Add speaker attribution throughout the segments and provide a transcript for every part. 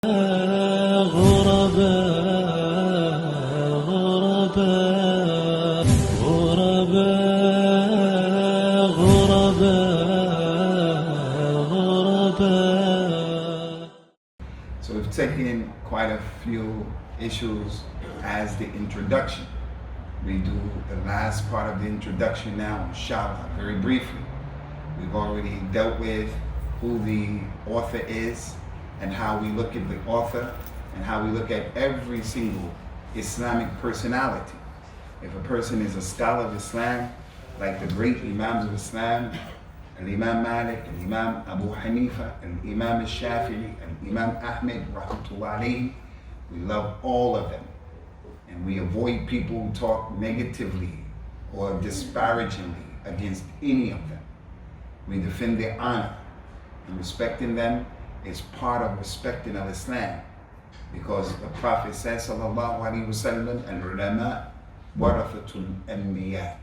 Speaker 1: So we've taken quite a few issues as the introduction. We do the last part of the introduction now, inshallah, very briefly. We've already dealt with who the author is and how we look at the author and how we look at every single Islamic personality. If a person is a scholar of Islam, like the great Imams of Islam, Imam Malik, Imam Abu Hanifa, Imam Shafi'i, Imam Ahmed, rahmatullahi alayhi, we love all of them. And we avoid people who talk negatively or disparagingly against any of them. We defend their honor, and respecting them is part of respecting al-Islam, because the Prophet says, sallallahu alaihi wasallam, al-ulama warathatul anbiya.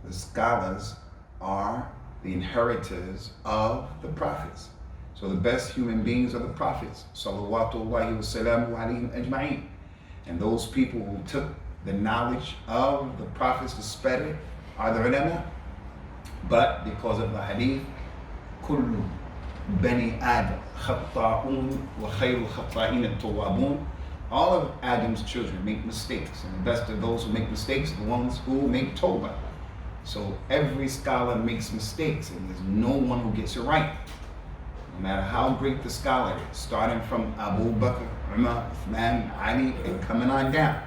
Speaker 1: The scholars are the inheritors of the prophets. So the best human beings are the prophets, salawatullahi wa salamu alayhim ajma'in. And those people who took the knowledge of the prophets to spread it are the ulama. But because of the hadith, kullu bani Adam khatta'un wa khayru khatta'in at-tawwabun, all of Adam's children make mistakes, and the best of those who make mistakes are the ones who make tawbah. So every scholar makes mistakes, and there's no one who gets it right. No matter how great the scholar is, starting from Abu Bakr, Umar, Uthman, Ali, and coming on down.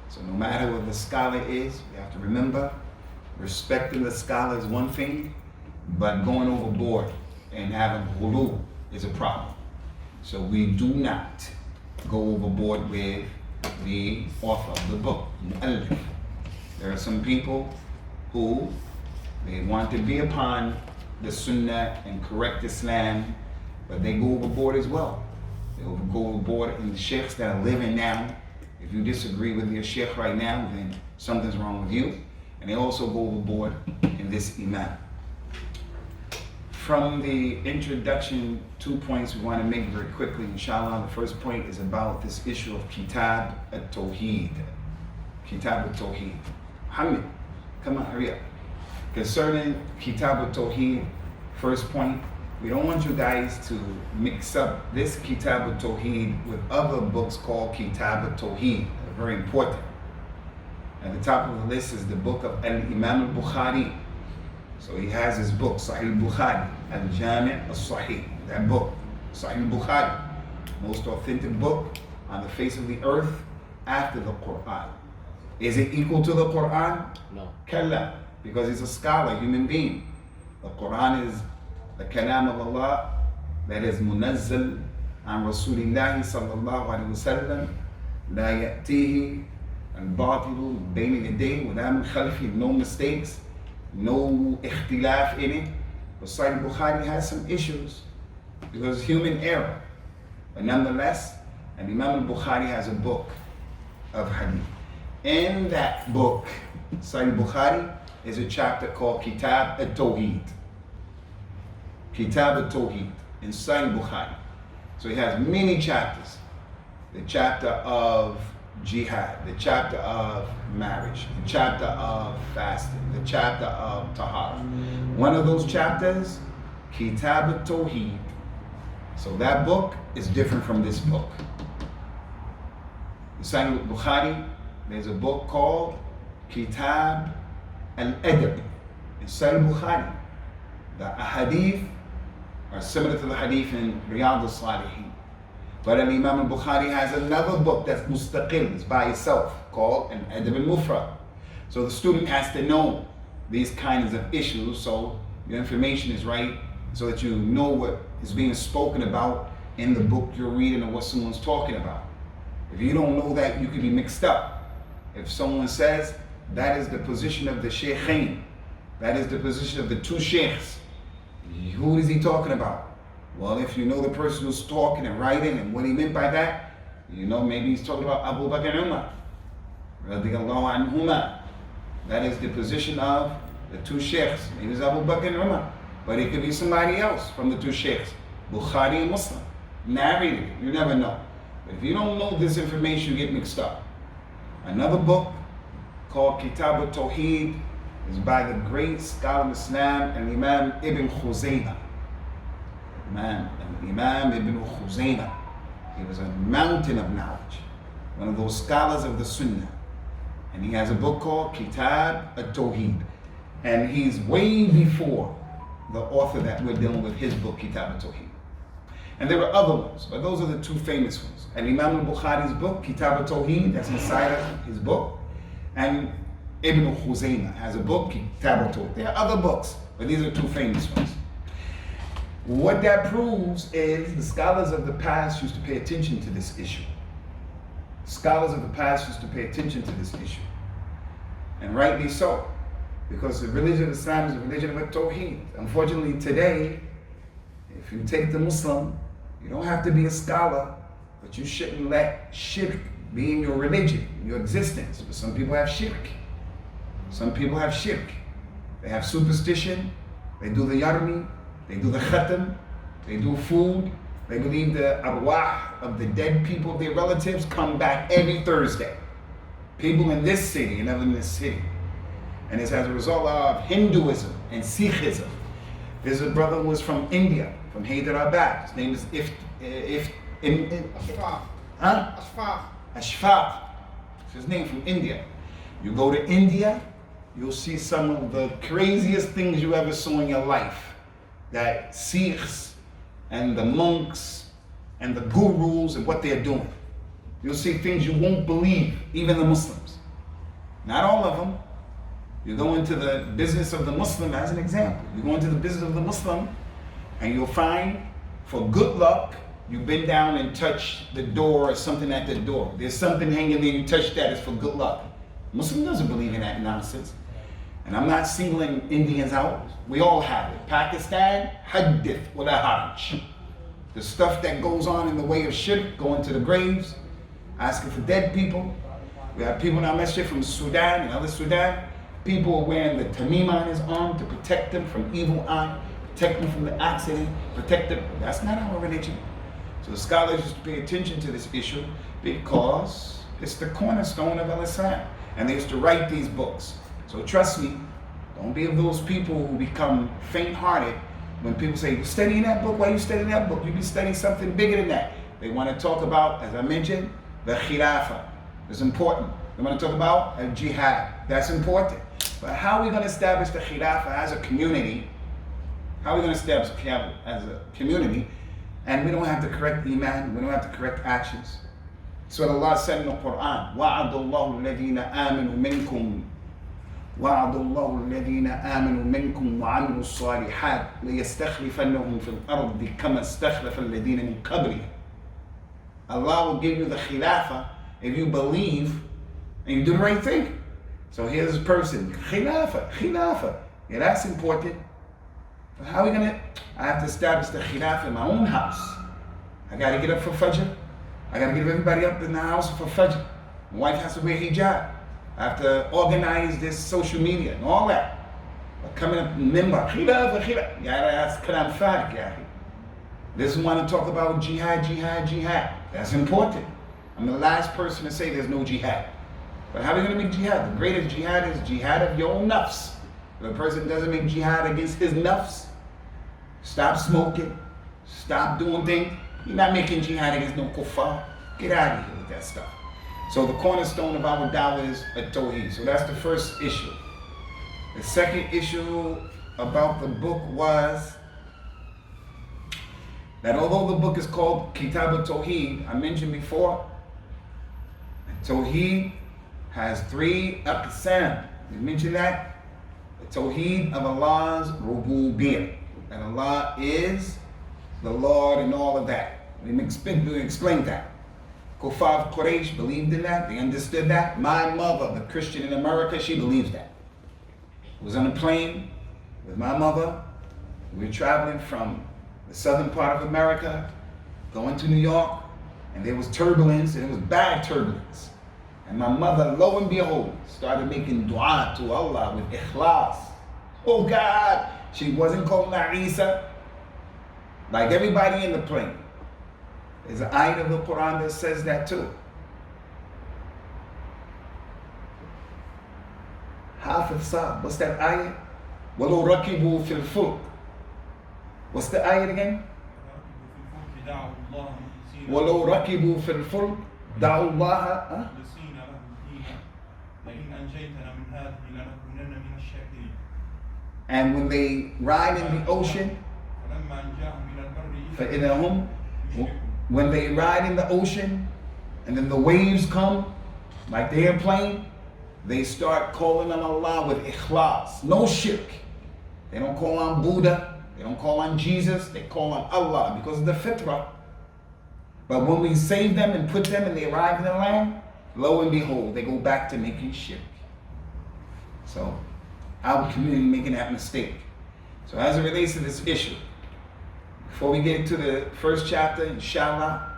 Speaker 1: So no matter what the scholar is, we have to remember, respecting the scholar is one thing, but going overboard and having ghulu is a problem. So we do not go overboard with the author of the book. There are some people who they want to be upon the Sunnah and correct Islam, but they go overboard as well. They go overboard in the sheikhs that are living now. If you disagree with your sheikh right now, then something's wrong with you. And they also go overboard in this Imam. From the introduction, 2 points we want to make very quickly, inshallah. The first point is about this issue of Kitabut. Kitabut. Muhammad, come on, hurry up. Concerning Kitabut, first point, we don't want you guys to mix up this Kitabut with other books called Kitabut. They're very important. At the top of the list is the book of Imam Bukhari. So he has his book, Sahih Bukhari, Al-Jami' al-Sahih. That book, Sahih Bukhari, most authentic book on the face of the earth after the Quran. Is it equal to the Quran?
Speaker 2: No.
Speaker 1: Kalla, because he's a scholar, human being. The Quran is the kalam of Allah that is munazzal an Rasulillahi sallallahu alayhi wa sallam, la ya'tihi al-batilu bayna yadayhi wa la min khalfihi, no mistakes, no ikhtilaf in it. But Sahih Bukhari has some issues because human error. But nonetheless, and Imam al-Bukhari has a book of hadith. In that book, Sahih Bukhari, is a chapter called Tauheed. Kitabut in Sahih Bukhari. So he has many chapters. The chapter of jihad, the chapter of marriage, the chapter of fasting, the chapter of tahara. One of those chapters, Kitabut. So that book is different from this book. In Sahih Bukhari, there's a book called Kitab al-Adab. In Sahih Bukhari, the hadith are similar to the hadith in Riyadh al-Salihin. But Imam al-Bukhari has another book that's mustaqil, it's by itself, called an Adab al-Mufrad. So the student has to know these kinds of issues so your information is right, so that you know what is being spoken about in the book you're reading or what someone's talking about. If you don't know that, you could be mixed up. If someone says that is the position of the shaykhain, that is the position of the two sheikhs, who is he talking about? Well, if you know the person who's talking and writing and what he meant by that, you know maybe he's talking about Abu Bakr and Umar, radiyallahu anhuma. That is the position of the two sheikhs. Maybe it's Abu Bakr and Umar, but it could be somebody else from the two sheikhs, Bukhari and Muslim. narrated it. You never know. But if you don't know this information, you get mixed up. Another book called Kitabut Tauheed is by the great scholar of Islam and Imam Ibn Usamah. Imam Ibn Usamah. He was a mountain of knowledge, one of those scholars of the Sunnah. And he has a book called At-Thahabi. And he's way before the author that we're dealing with, his book, Kitabut. And there were other ones, but those are the two famous ones. And Imam Bukhari's book, Kitabut, that's inside of his book. And Ibn Usamah has a book, Kitabut. There are other books, but these are two famous ones. What that proves is the scholars of the past used to pay attention to this issue. Scholars of the past used to pay attention to this issue. And rightly so, because the religion of Islam is a religion of Tauheed. Unfortunately today, if you take the Muslim, you don't have to be a scholar, but you shouldn't let shirk be in your religion, in your existence. But some people have shirk. Some people have shirk. They have superstition, they do the yarmi, they do the khatam, they do food, they believe the arwah of the dead people, their relatives, come back every Thursday. People in this city and other in this city. And it's as a result of Hinduism and Sikhism. There's a brother who was from India, from Hyderabad. His name is Ashfaq. It's his name, from India. You go to India, you'll see some of the craziest things you ever saw in your life. That Sikhs and the monks and the gurus and what they're doing. You'll see things you won't believe, even the Muslims. Not all of them. You go into the business of the Muslim as an example. You go into the business of the Muslim and you'll find, for good luck, you bend down and touch the door or something at the door. There's something hanging there, you touch that, it's for good luck. Muslim doesn't believe in that nonsense. And I'm not singling Indians out. We all have it. Pakistan, hadith wala haraj. The stuff that goes on in the way of shirk, going to the graves, asking for dead people. We have people in our masjid from Sudan and other Sudan. People are wearing the tamima on his arm to protect them from evil eye, protect them from the accident, protect them. That's not our religion. So the scholars used to pay attention to this issue because it's the cornerstone of Islam. And they used to write these books. So trust me, don't be of those people who become faint-hearted when people say, you're studying that book? Why are you studying that book? You be studying something bigger than that. They want to talk about, as I mentioned, the khilafah. It's important. They want to talk about jihad. That's important. But how are we going to establish the khilafah as a community? How are we going to establish khilafah as a community? And we don't have the correct iman, we don't have the correct actions. So what Allah said in the Quran, وَعَدَ اللَّهُ الَّذِينَ آمَنُوا مِنْكُمْ وعد الله الذين آمنوا منكم وعملوا الصالحات ليستخلفنهم في الأرض كما استخلف الذين من قبلهم. Allah will give you the khilafah if you believe and you do the right thing. So here's a person, khilafah. Yeah, that's important. But how are we gonna? I have to establish the khilafah in my own house. I gotta get up for Fajr. I gotta get everybody up in the house for Fajr. My wife has to wear hijab. I have to organize this social media and all that. But coming up, remember, khilafah. Yeah, that's kalam farik, yeah. This is want to talk about jihad. That's important. I'm the last person to say there's no jihad. But how are we going to make jihad? The greatest jihad is jihad of your own nafs. If a person doesn't make jihad against his nafs, stop smoking, stop doing things. You're not making jihad against no kuffar. Get out of here with that stuff. So the cornerstone of our dawah is At-Thahabi. So that's the first issue. The second issue about the book was that although the book is called Kitabut, I mentioned before, Tauheed has 3 aqsam. We mentioned that. The Tauheed of Allah's rububiyyah. And Allah is the Lord and all of that. We explained that. Kuffar of Quraysh believed in that. They understood that. My mother, the Christian in America, she believes that. I was on a plane with my mother. We were traveling from the southern part of America, going to New York, and there was turbulence, and it was bad turbulence. And my mother, lo and behold, started making dua to Allah with ikhlas. Oh God, she wasn't calling her Isa, like everybody in the plane. There's an ayat of the Quran that says that too. Hafiz Saab, what's that ayat? وَلَوْ رَكِبُوا فِي الْفُلْكِ. What's the ayat again? وَلَوْ رَكِبُوا فِي الْفُلْكِ دَعُوا اللَّهَ. And when they ride in the ocean, when they ride in the ocean, and then the waves come, like the airplane, they start calling on Allah with ikhlas, no shirk. They don't call on Buddha, they don't call on Jesus, they call on Allah because of the fitrah. But when we save them and put them and they arrive in the land, lo and behold, they go back to making shirk. So, our community making that mistake. So as it relates to this issue, before we get into the first chapter, inshallah,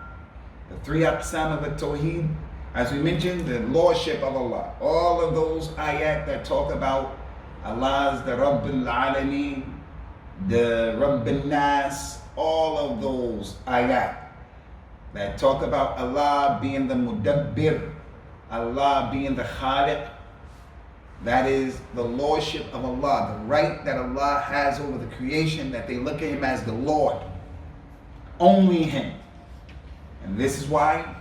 Speaker 1: the 3 aqsam of the Tauheed, as we mentioned, the Lordship of Allah, all of those ayat that talk about Allah's the Rabbul Alameen, the Rabbul Nas, all of those ayat that talk about Allah being the Mudabbir, Allah being the Khaliq, that is the Lordship of Allah, the right that Allah has over the creation, that they look at Him as the Lord, only Him. And this is why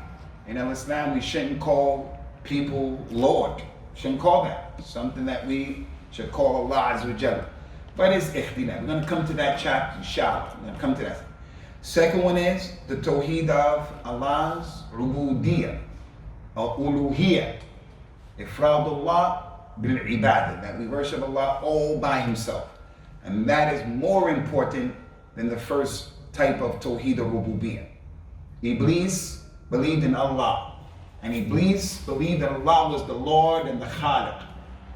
Speaker 1: in Islam we shouldn't call people Lord. Shouldn't call that. Something that we should call Allah Azza wa Jalla. But it's ikhtilaf. We're going to come to that chapter, inshallah. We're going to come to that. Second one is the Tauheed of Allah's Rububiyyah or Uluhiyyah. Ifradullah bil-ibadah, that we worship Allah all by Himself. And that is more important than the first type of Tauheed or Rububiyyah. Iblis believed in Allah. And Iblis believed that Allah was the Lord and the Khaliq.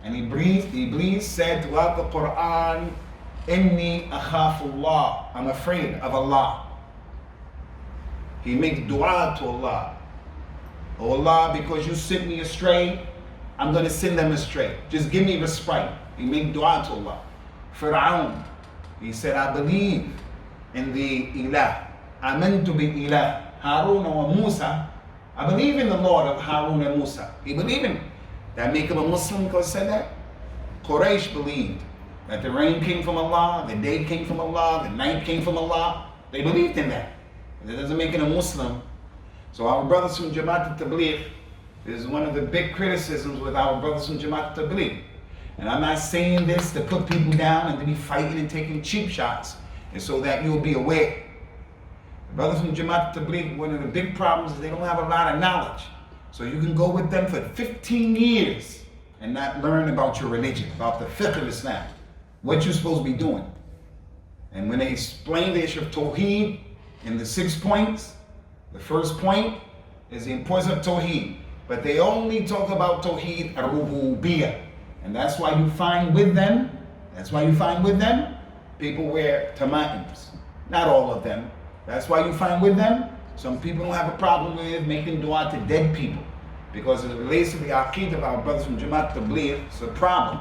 Speaker 1: And Iblis said throughout the Quran, Inni akhafullah, I'm afraid of Allah. He makes dua to Allah. Oh Allah, because you sent me astray, I'm going to send them astray. Just give me respite. He made dua to Allah. Fir'aun, he said, I believe in the Ilah. Amantu bi Ilah. Harun wa Musa. I believe in the Lord of Harun and Musa. He believed in him. That make him a Muslim because he said that? Quraysh believed that the rain came from Allah, the day came from Allah, the night came from Allah. They believed in that. That doesn't make him a Muslim. So our brothers from Jamaat al-Tabligh, this is one of the big criticisms with our brothers from Jamaat al-Tabligh. And I'm not saying this to put people down and to be fighting and taking cheap shots, and so that you'll be aware. The brothers from Jamaat al-Tabligh, one of the big problems is they don't have a lot of knowledge. So you can go with them for 15 years and not learn about your religion, about the fiqh of Islam, what you're supposed to be doing. And when they explain the issue of Tauheed in the 6 points, the first point is the importance of Tauheed. But they only talk about Tauheed al-Rububiyyah. And that's why you find with them, people wear tama'ims. Not all of them. That's why you find with them, some people don't have a problem with making dua to dead people. Because it relates to the aqeedah of our brothers from Jamaat Tabligh, it's a problem.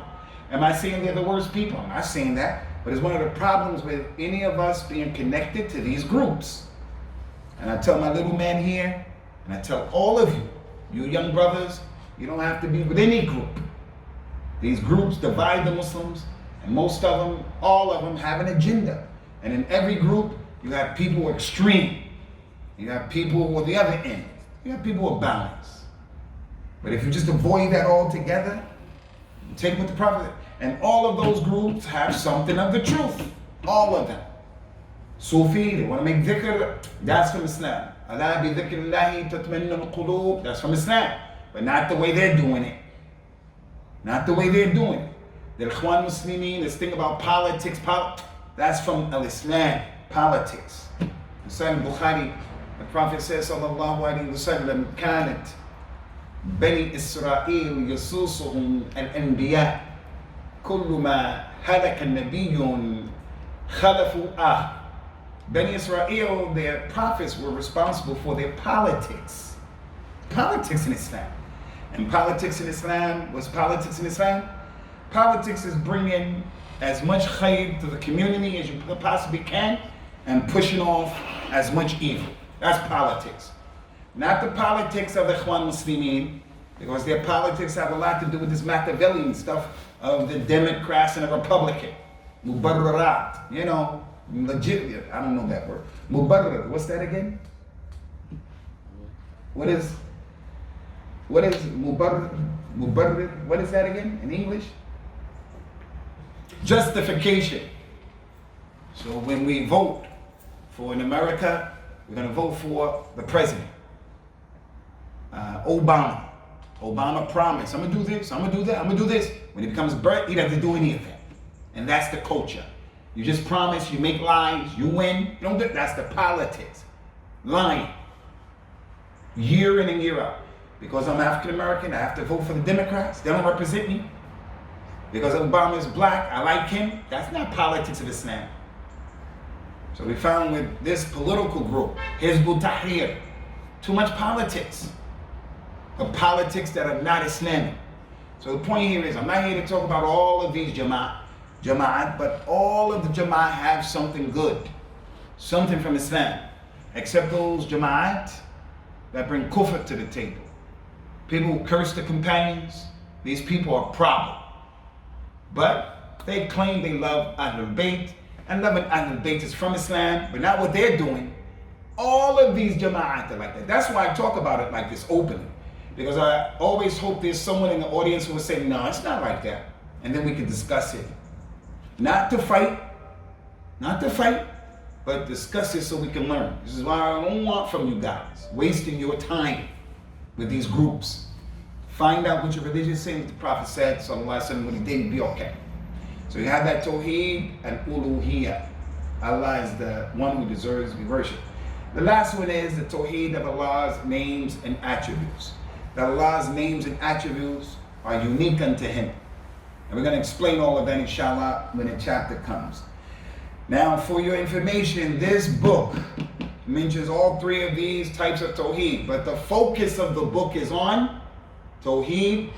Speaker 1: Am I saying they're the worst people? I'm not saying that. But it's one of the problems with any of us being connected to these groups. And I tell my little man here, and I tell all of you, you young brothers, you don't have to be with any group. These groups divide the Muslims, and most of them, all of them have an agenda. And in every group, you have people who are extreme. You have people who are the other end. You have people who are balanced. But if you just avoid that altogether, you take what the Prophet, and all of those groups have something of the truth. All of them. Sufi, they want to make dhikr, that's from Islam. Allah bi dhikrillahi tatma'innu al-qulub, that's from Islam. But not the way they're doing it. Not the way they're doing it. The Ikhwan Muslimin, this thing about politics, that's from al-Islam, politics. In Sahih Bukhari, the Prophet says, sallallahu alayhi wa sallam, kanat bani Israel yasusuhum al-anbiya kullu ma halaka nabiyyun khalafu Bani Israel, their prophets were responsible for their politics. Politics in Islam. And politics in Islam, what's politics in Islam? Politics is bringing as much khayr to the community as you possibly can and pushing off as much evil. That's politics. Not the politics of the Ikhwan Muslimin, because their politics have a lot to do with this Machiavellian stuff of the Democrats and the Republican. Mubarrarat, you know, legit, I don't know that word. Mubarrar, what's that again? What is mubarrar, what is that again in English? Justification. So when we vote for in America, we're going to vote for the president. Obama. Obama promised, I'm going to do this, I'm going to do that, I'm going to do this. When he becomes president, he doesn't do any of that. And that's the culture. You just promise, you make lies, you win. You don't do, that's the politics. Lying. Year in and year out. Because I'm African American, I have to vote for the Democrats. They don't represent me. Because Obama is black, I like him. That's not politics of Islam. So we found with this political group, Hizb ut-Tahrir, too much politics. Of politics that are not Islamic. So the point here is, I'm not here to talk about all of these Jama'at, but all of the Jama'at have something good. Something from Islam. Except those Jama'at that bring kufr to the table. People who curse the companions, these people are a problem. But they claim they love Ahlul Bayt, and loving Ahlul Bayt is from Islam, but not what they're doing. All of these Jama'at are like that. That's why I talk about it like this openly. Because I always hope there's someone in the audience who will say, no, it's not like that. And then we can discuss it. Not to fight, but discuss it so we can learn. This is why I don't want from you guys wasting your time with these groups. Find out what your religion is saying, what the Prophet said, sallallahu alaihi wasallam, what he did, be okay. So you have that Tauheed and Uluhiyah. Allah is the one who deserves to be worshipped. The last one is the Tauheed of Allah's names and attributes. That Allah's names and attributes are unique unto Him. And we're going to explain all of that, inshallah, when the chapter comes. Now, for your information, this book mentions all three of these types of Tauheed, but the focus of the book is on Tauheed.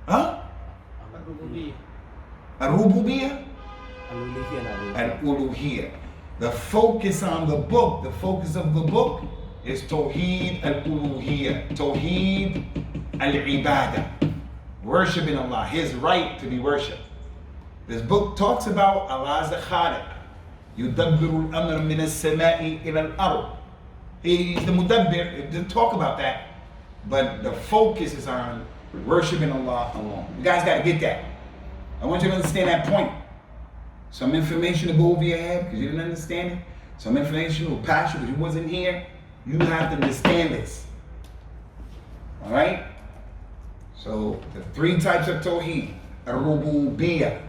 Speaker 1: Al-Rububiyyah? Al-Uluhiyyah. The focus on the book, the focus of the book is Tauheed al-Uluhiyyah, Tauheed al-Ibadah, worshiping Allah, His right to be worshipped. This book talks about Allah as the Khaliq. Yudabbiru al-amr min as-sama'i ila al-ard. He's the Mudabbir. It didn't talk about that, but the focus is on worshiping Allah alone. You guys got to get that. I want you to understand that point. Some information to go over your head because you didn't understand it. Some information will pass you because you wasn't here. You have to understand this. Alright? So, the three types of Tawheed. Ar-Rububiyyah.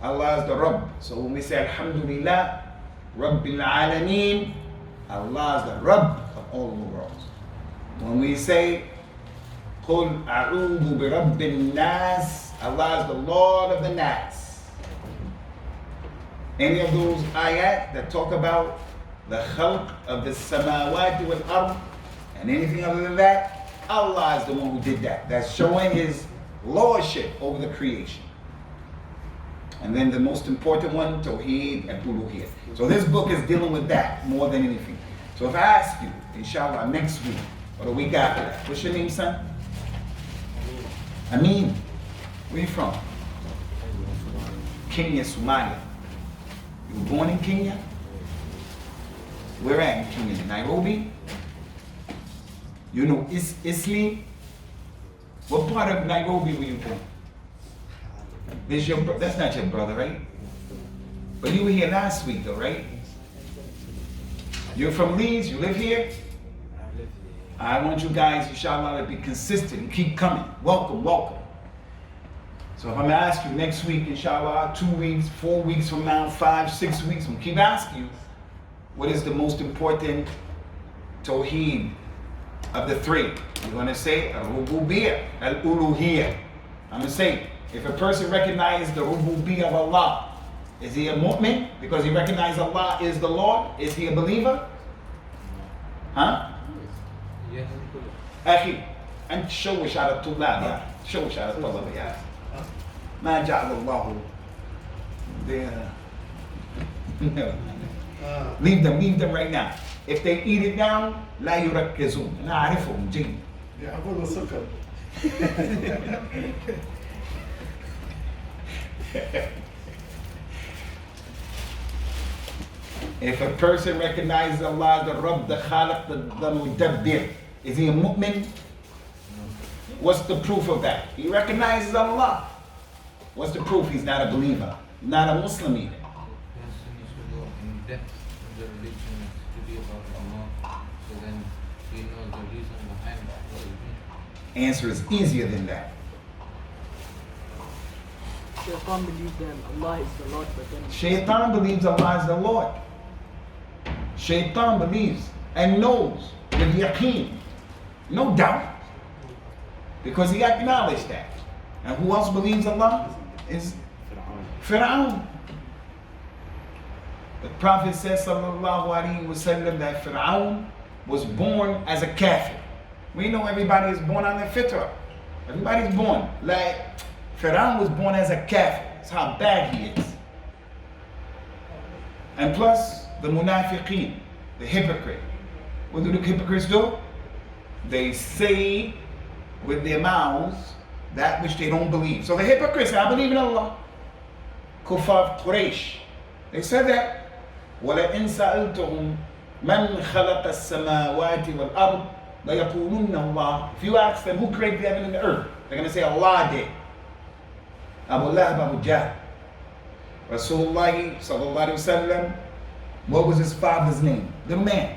Speaker 1: Allah is the Rabb. So when we say Alhamdulillah, Rabbil Alameen, Allah is the Rabb of all the worlds. When we say Qul A'udhu bi Rabbin Nas, Allah is the Lord of the Nas. Any of those ayat that talk about the khalq of the samawati wal ard and anything other than that, Allah is the one who did that. That's showing His lordship over the creation. And then the most important one, Tauheed and Uluhiyyah. So this book is dealing with that more than anything. So if I ask you, inshallah, next week or the week after that, what's your name, son? Amin. Where you from? Kenya, Somalia. You were born in Kenya? Where at in Kenya? Nairobi? You know Isli? What part of Nairobi were you born? That's not your brother, right? But you were here last week though, right? You're from Leeds, you live here? I want you guys, inshallah, to be consistent and keep coming. Welcome, welcome. So if I'm gonna ask you next week, inshallah, 2 weeks, 4 weeks from now, 5, 6 weeks, I'm gonna keep asking you, what is the most important Tawheed of the three? You're gonna say Al-Rububiyyah, Al-Uluhiyyah. I'm gonna say, if a person recognizes the Rububiyyah of Allah, is he a mu'min? Because he recognizes Allah is the Lord? Is he a believer? Huh?
Speaker 2: Yes.
Speaker 1: أخي أنت شوش على الطلاب يا شوش على الطلبة يا ما جعل الله leave them right now. if they eat it down, لا يركزون. أنا أعرفهم جيد.
Speaker 2: يأكلوا سكر.
Speaker 1: If a person recognizes Allah as the Rabb, the Khaliq, the Mudabbir, is he a mu'min? What's the proof of that? He recognizes Allah. What's the proof he's not a believer? Not a Muslim either.
Speaker 3: Person needs to go in depth in the religion and study about Allah, so then he knows the reason behind what it means.
Speaker 1: Answer is easier than that.
Speaker 4: Shaitan believes that Allah is the Lord, but then
Speaker 1: Shaitan believes Allah is the Lord. Shaitan believes and knows with yaqeen, no doubt, because he acknowledged that. And who else believes Allah? Is Fir'aun. The Prophet says, sallallahu alaihi wasallam, that Fir'aun was born as a kafir. We know everybody is born on the fitrah. Everybody's born. Like Fir'aun was born as a kafir. That's how bad he is. And plus, the munafiqeen, the hypocrite. What do the hypocrites do? They say with their mouths that which they don't believe. So the hypocrites say, I believe in Allah. Kuffar Quraysh. They said that. وَلَئِنْ سَأَلْتُهُمْ مَنْ خَلَقَ السَّمَاوَاتِ وَالْأَرْضِ لَيَقُولُنَّ اللَّهُ. If you ask them who created the heaven and the earth, they're going to say Allah did. Abu Lahab, Abu Jahl. Rasulullah sallallahu alaihi wasallam, what was his father's name? The man.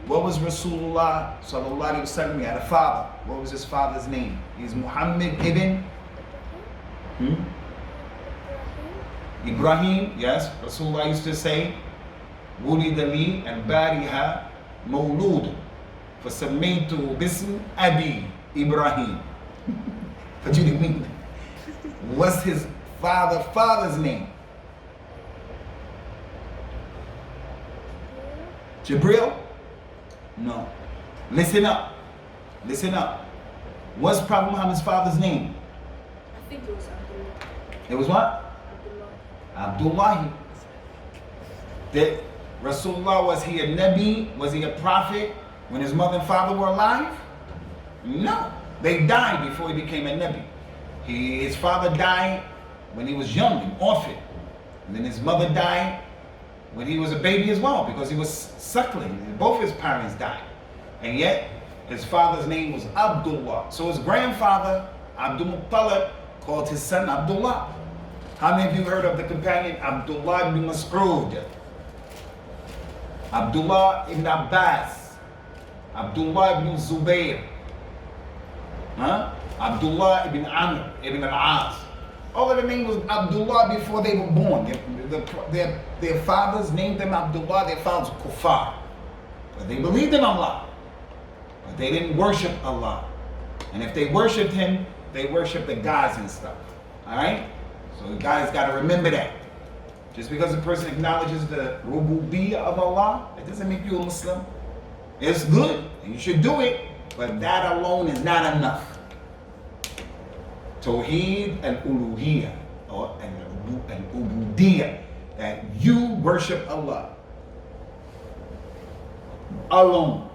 Speaker 1: What was Rasulullah sallallahu alaihi wasallam? He had a father. What was his father's name? He's Muhammad ibn Ibrahim. Yes, Rasulullah used to say, "Wulida li al-bariha mawlud, fasammaytu bism Abi Ibrahim." What do you mean? What's his father's name? Jibril? No. Listen up. Listen up. What's Prophet Muhammad's father's name?
Speaker 5: I think it was Abdullah.
Speaker 1: It was what? Abdullah. Did Rasulullah, was he a Nabi? Was he a prophet when his mother and father were alive? No. They died before he became a Nabi. His father died when he was young, an orphan. And then his mother died when he was a baby as well, because he was suckling. Both his parents died. And yet, his father's name was Abdullah. So his grandfather, Abdul Muttalib, called his son Abdullah. How many of you heard of the companion Abdullah ibn Mas'ud? Abdullah ibn Abbas, Abdullah ibn Zubayr, Abdullah ibn Amr ibn al-As. All of the names was Abdullah before they were born. Their fathers named them Abdullah, their fathers were kuffar. But they believed in Allah. But they didn't worship Allah. And if they worshipped him, they worshiped the gods and stuff. Alright? So the guys got to remember that. Just because a person acknowledges the rububiyyah of Allah, it doesn't make you a Muslim. It's good, and you should do it, but that alone is not enough. Tauheed and uluhiyyah, or an ubudiyyah, that you worship Allah alone.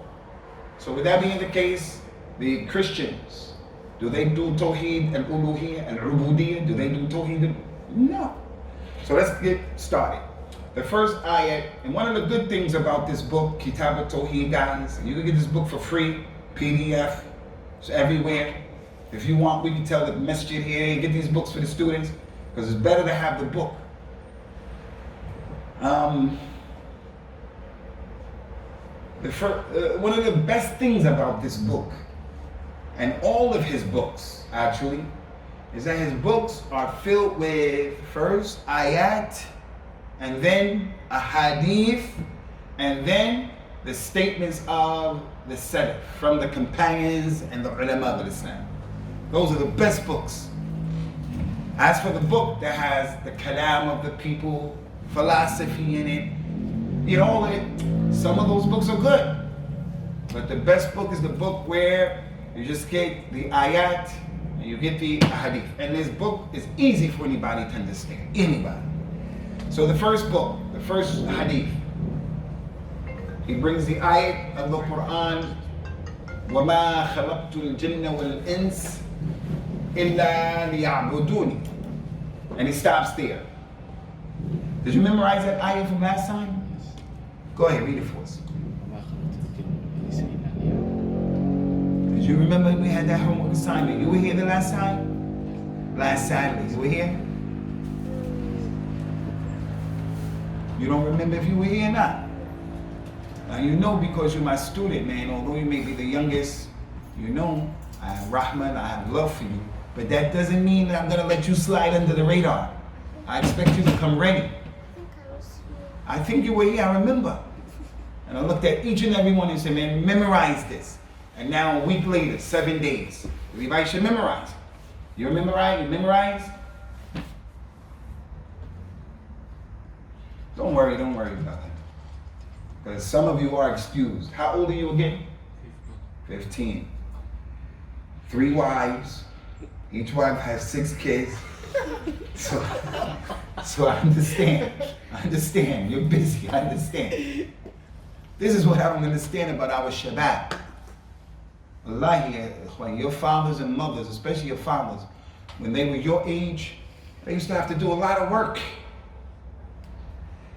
Speaker 1: So with that being the case, the Christians, do they do Tauheed and uluhiyyah and ubudiyyah? Do they do Tauheed? No. So let's get started. The first ayat, and one of the good things about this book, Kitabut Tauheed, guys, you can get this book for free, PDF, it's everywhere. If you want, we can tell the masjid here and get these books for the students, because it's better to have the book. One of the best things about this book, and all of his books actually, is that his books are filled with first ayat, and then a hadith, and then the statements of the Salaf, from the companions and the ulama of Islam. Those are the best books. As for the book that has the kalam of the people, philosophy in it, you know, some of those books are good. But the best book is the book where you just get the ayat and you get the hadith. And this book is easy for anybody to understand. Anybody. So the first book, the first hadith, he brings the ayat of the Quran, وَمَا خَلَقْتُ الْجِنَّ وَالْإِنسِ إِلَّا لِيَعْبُدُونِ. And he stops there. Did you memorize that ayat from last time? Go ahead, read it for us. Did you remember we had that homework assignment? You were here the last time? Last Saturday, you were here? You don't remember if you were here or not? Now you know because you're my student, man, although you may be the youngest, you know I have Rahman, I have love for you, but that doesn't mean that I'm gonna let you slide under the radar. I expect you to come ready. I think you were here, I remember. And I looked at each and every one and said, man, memorize this. And now a week later, 7 days, everybody should memorize. You memorize? You memorize? Don't worry, brother. Because some of you are excused. How old are you again? 15. 3 wives. Each wife has 6 kids. So I understand. You're busy, I understand. This is what I don't understand about our Shabbat. Wallahi, your fathers and mothers, especially your fathers, when they were your age, they used to have to do a lot of work.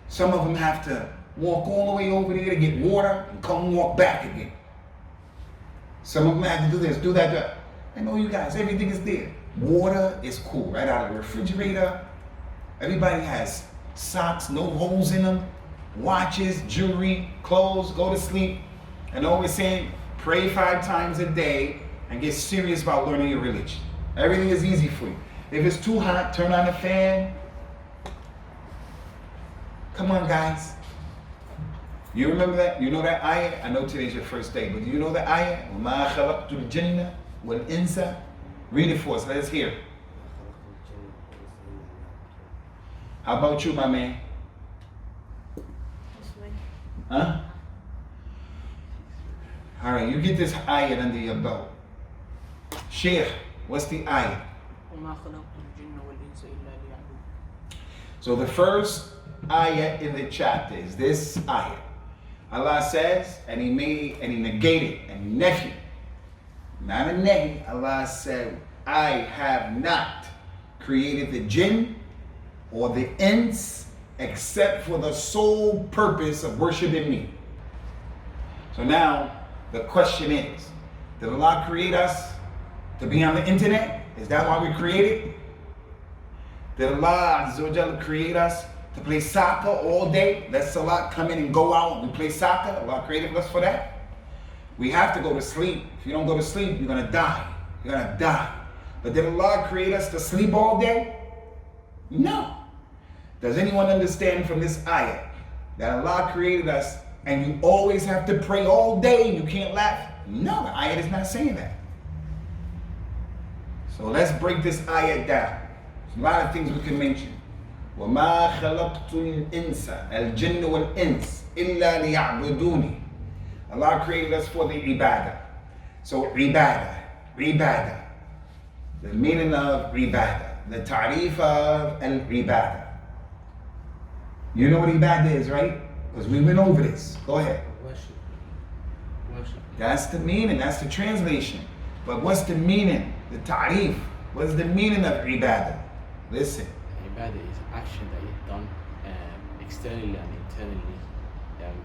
Speaker 1: Some of them have to walk all the way over there to get water and come walk back again. Some of them have to do this, do that. I know you guys, everything is there. Water is cool, right out of the refrigerator. Everybody has socks, no holes in them, watches, jewelry, clothes, go to sleep. And always saying, pray 5 times a day and get serious about learning your religion. Everything is easy for you. If it's too hot, turn on the fan. Come on, guys. You remember that? You know that ayah? I know today's your first day, but do you know the ayah? وَمَا خَلَقْتُ الْجِنَّ وَالْإِنسَ. Read it for us. Let us hear. How about you, my man? Huh? All right, you get this ayah under your belt. Sheikh, what's the ayah? So the first ayah in the chapter is this ayah. Allah says, and he negated, and he nefied. Not a nahi. Allah said, I have not created the jinn or the ins except for the sole purpose of worshiping me. So now the question is, did Allah create us to be on the internet? Is that why we created? Did Allah Azza wa Jalla create us to play soccer all day? Let Salat come in and go out and we play soccer? Allah created us for that? We have to go to sleep. If you don't go to sleep, you're gonna die. You're gonna die. But did Allah create us to sleep all day? No. Does anyone understand from this ayah that Allah created us and you always have to pray all day and you can't laugh? No, the ayah is not saying that. So let's break this ayah down. There's a lot of things we can mention. وَمَا خَلَقْتُ الْإِنسَ الْجِنَّ وَالْإِنسِ إِلَّا لِيَعْبُدُونِ. Allah created us for the ibadah. So ibadah. The meaning of ibadah. The ta'rif of al-ibadah. You know what ibadah is, right? Because we went over this. Go ahead.
Speaker 3: Worship.
Speaker 1: That's the meaning, that's the translation. But what's the meaning? The ta'rif. What's the meaning of ibadah? Listen.
Speaker 2: Ibadah is action that is done externally and internally,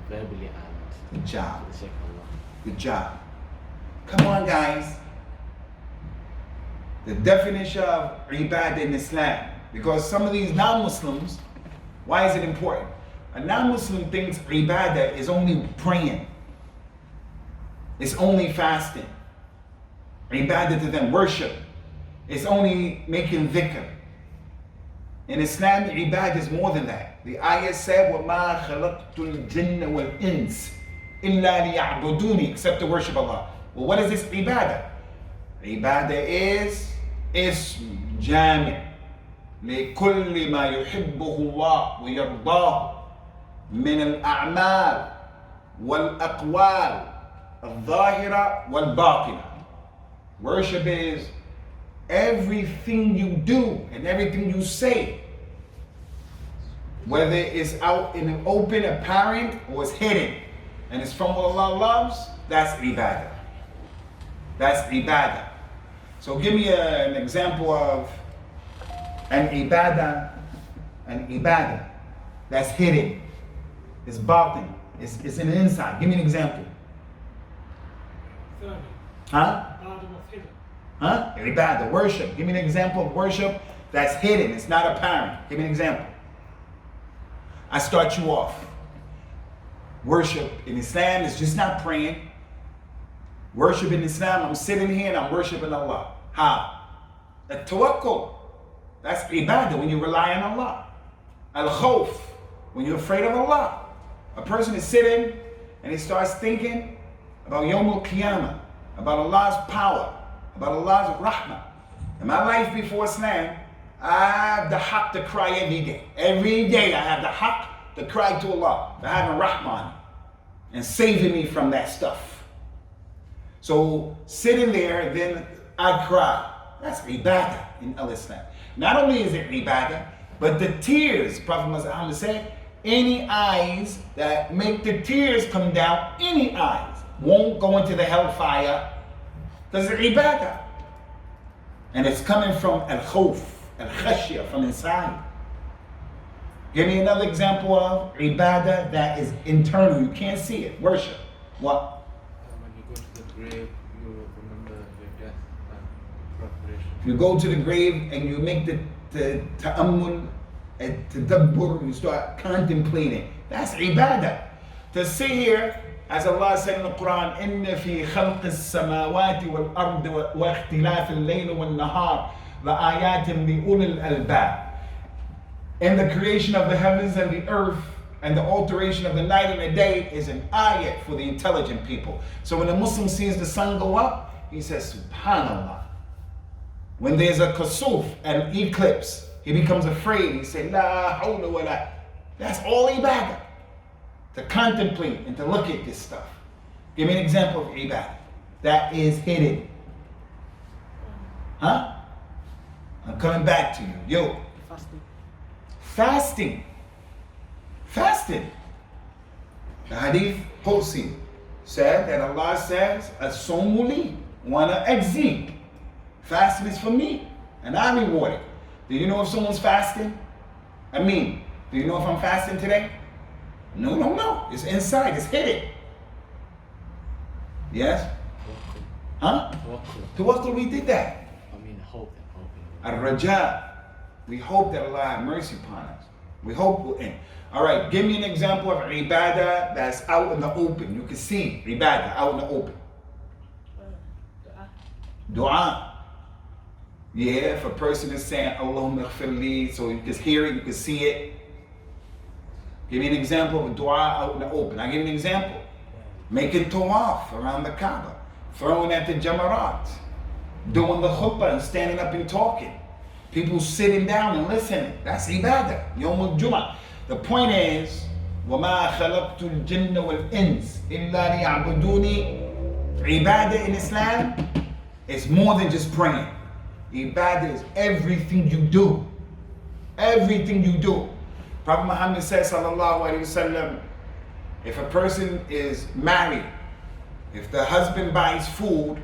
Speaker 2: verbally and
Speaker 1: Good job.
Speaker 2: for the sake of Allah.
Speaker 1: Good job. Come on, guys. The definition of ibadah in Islam. Because some of these non-Muslims, why is it important? A non-Muslim thinks ibadah is only praying. It's only fasting. Ibadah to them, worship. It's only making dhikr. In Islam, ibadah is more than that. The ayah said, وَمَا خَلَقْتُ الْجِنَّ وَالْإِنسِ إِلَّا لِيَعْبُدُونِ, except to worship Allah. Well, what is this ibadah? Ibadah is اسم جامع لكل ما يحبه الله ويرضاه من الأعمال والأقوال الظاهرة والباطنة. Worship is everything you do and everything you say, whether it's out in the open, apparent, or it's hidden. and it's from what Allah loves, that's ibadah. That's ibadah. So give me an example of an ibadah that's hidden. It's batin. It's in the inside. Give me an example. Huh? Huh? Ibadah, worship. Give me an example of worship that's hidden. It's not apparent. Give me an example. I start you off. Worship in Islam is just not praying. Worship in Islam, I'm sitting here and I'm worshiping Allah. How? At-Tawakkul. That's ibadah, when you rely on Allah. Al-Khawf, when you're afraid of Allah. A person is sitting and he starts thinking about Yawm al-Qiyamah, about Allah's power, about Allah's rahmah. In my life before Islam, I have the haqq to cry every day. Every day I have the haqq to cry to Allah, for having rahmah and saving me from that stuff. So sitting there, then I cry. That's ibadah in al-Islam. Not only is it ibadah, but the tears, Prophet Muhammad said, any eyes that make the tears come down, any eyes, won't go into the hellfire, because it's ibadah. And it's coming from al-khawf, al-khashya, from inside. Give me another example of ibadah that is internal, you can't see it, worship. What?
Speaker 3: When you go to the grave, you remember your death and preparation.
Speaker 1: You go to the grave and you make the ta'ammul, tadabbur, you start contemplating. That's ibadah. To sit here, as Allah said in the Quran, إِنَّ فِي خَلْقِ السَّمَاوَاتِ وَالْأَرْضِ وَاخْتِلَافِ اللَّيْلِ وَالنَّهَارِ لَآيَاتٍ لِأُولِي الْأَلْبَابِ. In the creation of the heavens and the earth and the alteration of the night and the day is an ayat for the intelligent people. So when a Muslim sees the sun go up, he says, Subhanallah. When there's a kasuf, an eclipse, he becomes afraid. He says, La hawla wa la. That's all ibadah. To contemplate and to look at this stuff. Give me an example of ibadah that is hidden. Huh? I'm coming back to you. Yo.
Speaker 4: Fasting.
Speaker 1: Fasting. The hadith Qudsi said that Allah says, As-sawmu li wa ana ajzi. Fasting is for me and I reward it. Do you know if someone's fasting? I mean, do you know if I'm fasting today? No. It's inside, it's hidden. Yes? Huh? Tawakkul, we did that.
Speaker 2: I mean, hoping.
Speaker 1: Ar-Raja. We hope that Allah have mercy upon us. We hope we'll end. All right, give me an example of ibadah that's out in the open. You can see ibadah out in the open. Dua. Yeah, if a person is saying Allahumma ighfirli, so you can hear it, you can see it. Give me an example of a dua out in the open. I'll give you an example. Making tawaf around the Kaaba, throwing at the jamarat, doing the khutbah and standing up and talking. People sitting down and listening. That's ibadah. Yawm al-Jum'ah. The point is, وَمَا خَلَقْتُ الْجِنَّ وَالْإِنسِ إِلَّا لِيَعْبُدُونِ. Ibadah in Islam is more than just praying. Ibadah is everything you do. Everything you do. Prophet Muhammad says, sallallahu alayhi wasallam, if a person is married, if the husband buys food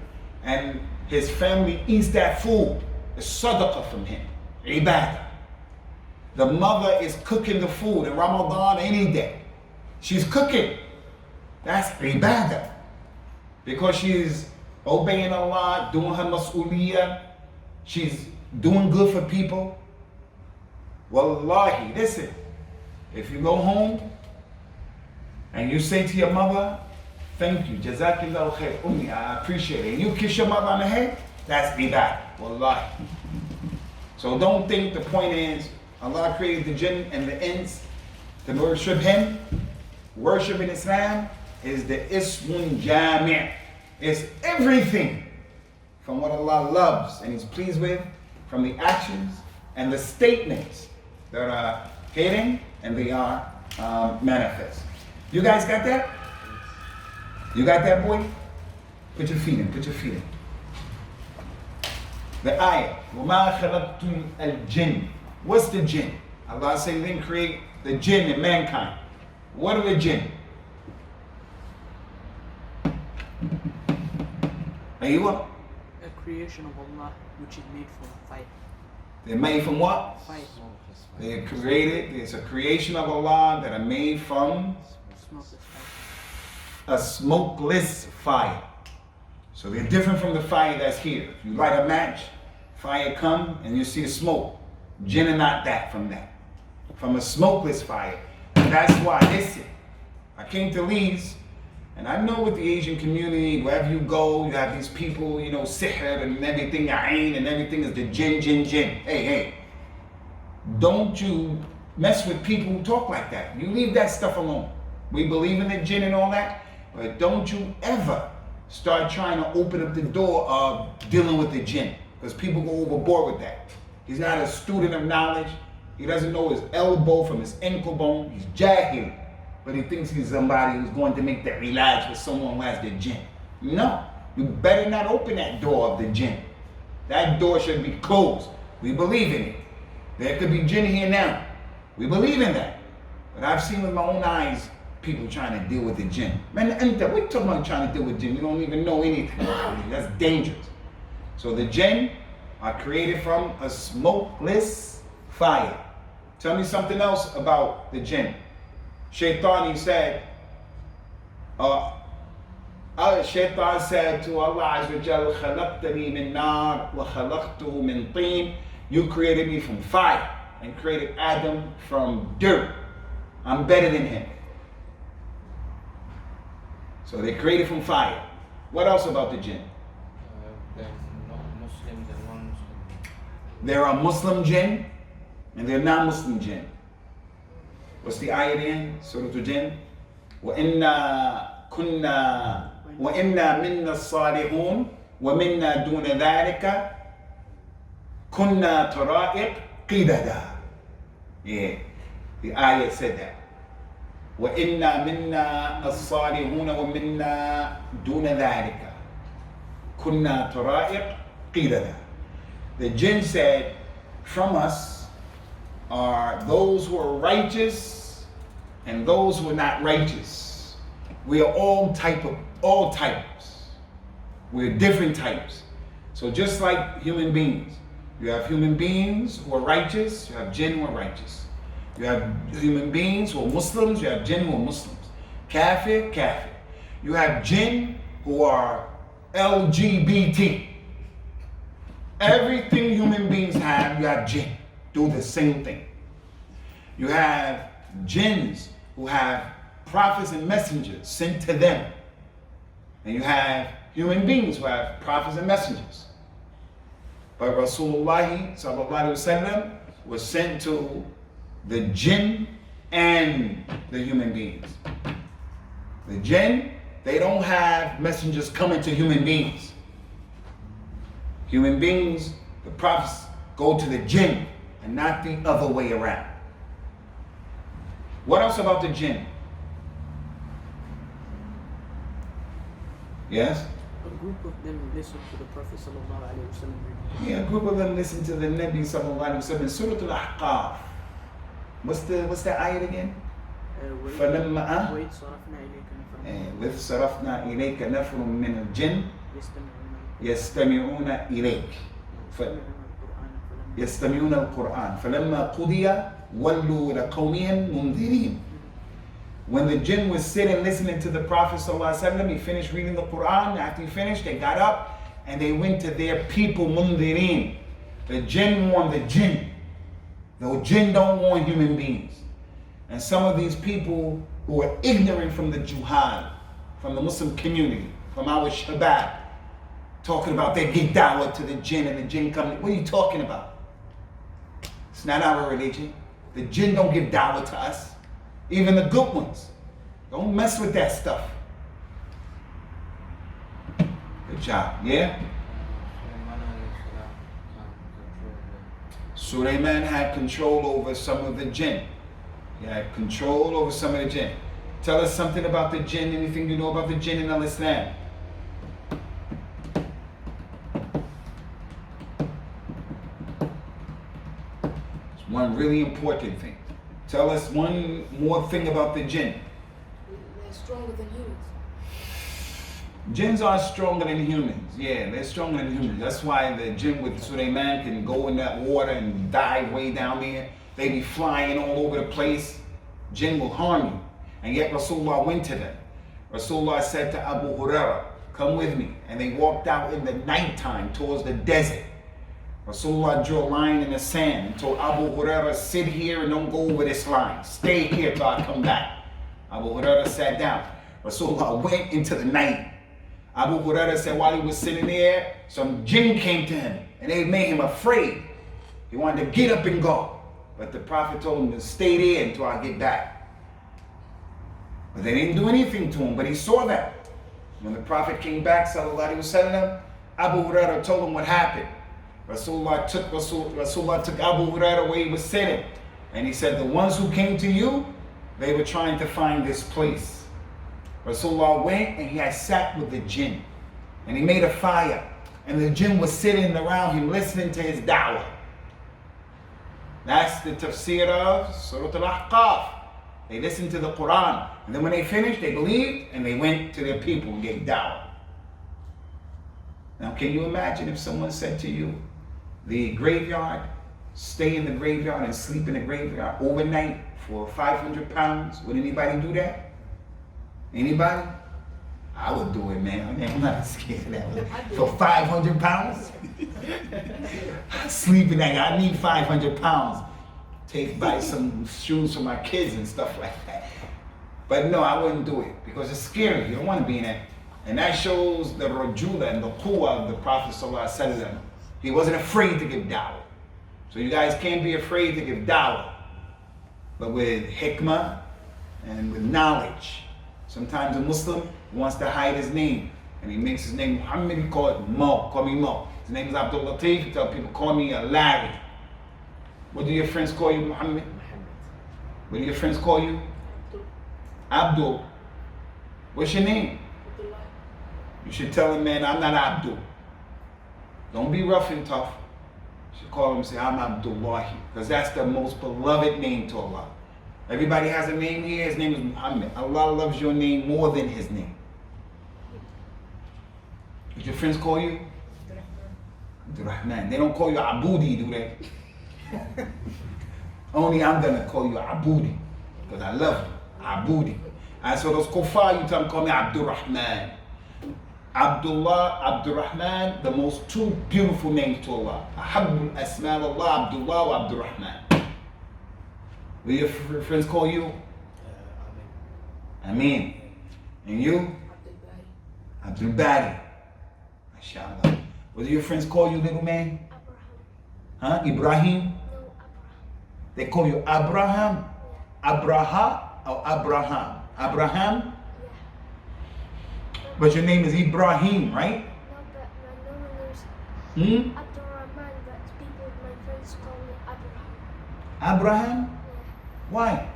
Speaker 1: and his family eats that food, it's sadaqah from him, ibadah. The mother is cooking the food in Ramadan any day. She's cooking. That's ibadah. Because she's obeying Allah, doing her mas'uliyah. She's doing good for people. Wallahi, listen. If you go home and you say to your mother, thank you, Jazakillahu khair, Ummi, I appreciate it. And you kiss your mother on the head, that's ibadah. Wallahi. So don't think the point is Allah created the jinn and the ins to worship Him. Worship in Islam is the ismun jami'. It's everything from what Allah loves and is pleased with, from the actions and the statements that are hidden and they are manifest. You guys got that? You got that, boy? Put your feet in, put your feet in. The ayah, وَمَا خَلَقْتُ الْجِنِّ. What's the jinn? Allah said He didn't create the jinn and mankind. What are the jinn? Aywa.
Speaker 4: A creation of Allah which is made from fire.
Speaker 1: They're made from what?
Speaker 4: Fire.
Speaker 1: They're created, it's a creation of Allah that are made from
Speaker 4: Smokeless fire.
Speaker 1: a smokeless fire. So they're different from the fire that's here. If you light a match, fire come and you see the smoke. Jinn are not that from that. From a smokeless fire. And that's why, listen, I came to Leeds, and I know with the Asian community, wherever you go, you have these people, you know, sihr and everything, ayn and everything is the jinn, jinn, jinn. Hey, don't you mess with people who talk like that. You leave that stuff alone. We believe in the jinn and all that, but don't you ever start trying to open up the door of dealing with the jinn, because people go overboard with that. He's not a student of knowledge. He doesn't know his elbow from his ankle bone. He's jahil, but he thinks he's somebody who's going to make that relax with someone who has the jinn. No, you better not open that door of the jinn. That door should be closed. We believe in it. There could be jinn here now. We believe in that. But I've seen with my own eyes people trying to deal with the jinn. Man, what you talking about trying to deal with jinn? You don't even know anything about it. That's dangerous. So the jinn are created from a smokeless fire. Tell me something else about the jinn. Shaitan, he said, Shaitan said to Allah Azza wa Jal, "Khalaqtani min nar wa khalaqtuhu min teen." You created me from fire and created Adam from dirt. I'm better than him. So they created from fire. What else about the jinn?
Speaker 3: They're non-Muslims and non-Muslims.
Speaker 1: There are Muslim jinn and there are non-Muslim jinn. What's the ayah in Surah Al-Jinn? وَإِنَّا مِنَّا الصَّالِحُونَ وَمِنَّا دُونَ ذَلِكَ كُنَّا طَرَائِقْ قِدَدًا. Yeah, the ayah said that. وَإِنَّا مِنَّا الصَّالِحُونَ وَمِنَّا دُونَ ذَلِكَ كُنَّا طَرَائِقْ قِدَدًا. The jinn said, from us are those who are righteous and those who are not righteous. We are all types. We're different types. So just like human beings, you have human beings who are righteous, you have jinn who are righteous. You have human beings who are Muslims, you have jinn who are Muslims. Kafir. You have jinn who are LGBT. Everything human beings have, you have jinn. Do the same thing. You have jinns who have prophets and messengers sent to them. And you have human beings who have prophets and messengers. But Rasulullah sallallahu alaihi wasallam was sent to the jinn and the human beings. The jinn, they don't have messengers coming to human beings. Human beings, the prophets go to the jinn and not the other way around. What else about the jinn? Yes?
Speaker 4: A group of them listened to the Prophet sallallahu alaihi wasallam.
Speaker 1: Yeah, a group of them listened to the Nabi sallallahu alaihi wasallam in Surah Al-Ahqaf. What's the ayat again? فلما
Speaker 4: وإذ صرفنا إليك نفرا
Speaker 1: وإذ صرفنا إليك نفر من الجن يستمعون إليك يستمعون القرآن فلما قضي ولوا لقومهم منذرين. When the jinn was sitting listening to the Prophet ﷺ, he finished reading the Quran. After he finished, they got up and they went to their people, mundirin. The jinn warned the jinn. The jinn don't warn human beings. And some of these people who are ignorant from the juhal, from the Muslim community, from our shabab, talking about they give dawah to the jinn and the jinn come. What are you talking about? It's not our religion. The jinn don't give dawah to us. Even the good ones. Don't mess with that stuff. Good job. Yeah? Sulaiman had control over some of the jinn. He had control over some of the jinn. Tell us something about the jinn, anything you know about the jinn in Al-Islam. It's one really important thing. Tell us one more thing about the jinn.
Speaker 5: They're stronger than humans.
Speaker 1: Jinns are stronger than humans. Yeah, they're stronger than humans. That's why the jinn with Sulaiman can go in that water and dive way down there. They be flying all over the place. Jinn will harm you. And yet Rasulullah went to them. Rasulullah said to Abu Hurairah, come with me. And they walked out in the nighttime towards the desert. Rasulullah drew a line in the sand and told Abu Hurairah, sit here and don't go over this line. Stay here till I come back. Abu Hurairah sat down. Rasulullah went into the night. Abu Hurairah said while he was sitting there, some jinn came to him and they made him afraid. He wanted to get up and go. But the Prophet told him to stay there until I get back. But they didn't do anything to him, but he saw that. When the Prophet came back, sallallahu alaihi wasallam, Abu Hurairah told him what happened. Rasulullah took Abu Hurairah where he was sitting. And he said, the ones who came to you, they were trying to find this place. Rasulullah went and he had sat with the jinn. And he made a fire. And the jinn was sitting around him listening to his da'wah. That's the tafsir of Surah Al-Ahqaf. They listened to the Quran. And then when they finished, they believed and they went to their people and gave da'wah. Now can you imagine if someone said to you, the graveyard, stay in the graveyard and sleep in the graveyard overnight for 500 pounds? Would anybody do that? Anybody? I would do it, man. I'm not scared of that. For 500 pounds? Sleeping that, I need 500 pounds. Buy some shoes for my kids and stuff like that. But no, I wouldn't do it because it's scary. You don't want to be in it. And that shows the rajula and the quwwah of the Prophet ﷺ. He wasn't afraid to give da'wah. So you guys can't be afraid to give da'wah. But with hikmah and with knowledge. Sometimes a Muslim wants to hide his name. And he makes his name Muhammad, he call it Mo, call me Mo. His name is Abdul Latif, he tell people call me Larry. What do your friends call you, Muhammad? What do your friends call you? Abdul. What's your name? You should tell him, man, I'm not Abdul. Don't be rough and tough. You should call him and say, I'm Abdullahi. Because that's the most beloved name to Allah. Everybody has a name here. His name is Muhammad. Allah loves your name more than his name. What your friends call you? Abdul Rahman. They don't call you Abudi, do they? Only I'm going to call you Abudi. Because I love you. Abudi. And so those kuffar, you tell them, call me Abdul Rahman. Abdullah, Abdul Rahman, the most two beautiful names to Allah. Ahabbul Asma Allah, Abdullah wa Abdul Rahman. What do your friends call you? Amin. And you? Abdul Bari. MashaAllah. What do your friends call you, little man? Huh? Ibrahim?
Speaker 5: No, Abraham.
Speaker 1: They call you Abraham? Abraha or Abraham? Abraham? But your name is Ibrahim, right?
Speaker 5: No, but my name is
Speaker 1: Hmm?
Speaker 5: Abdurrahman, but people, my friends call me Abraham.
Speaker 1: Abraham?
Speaker 5: Yeah.
Speaker 1: Why?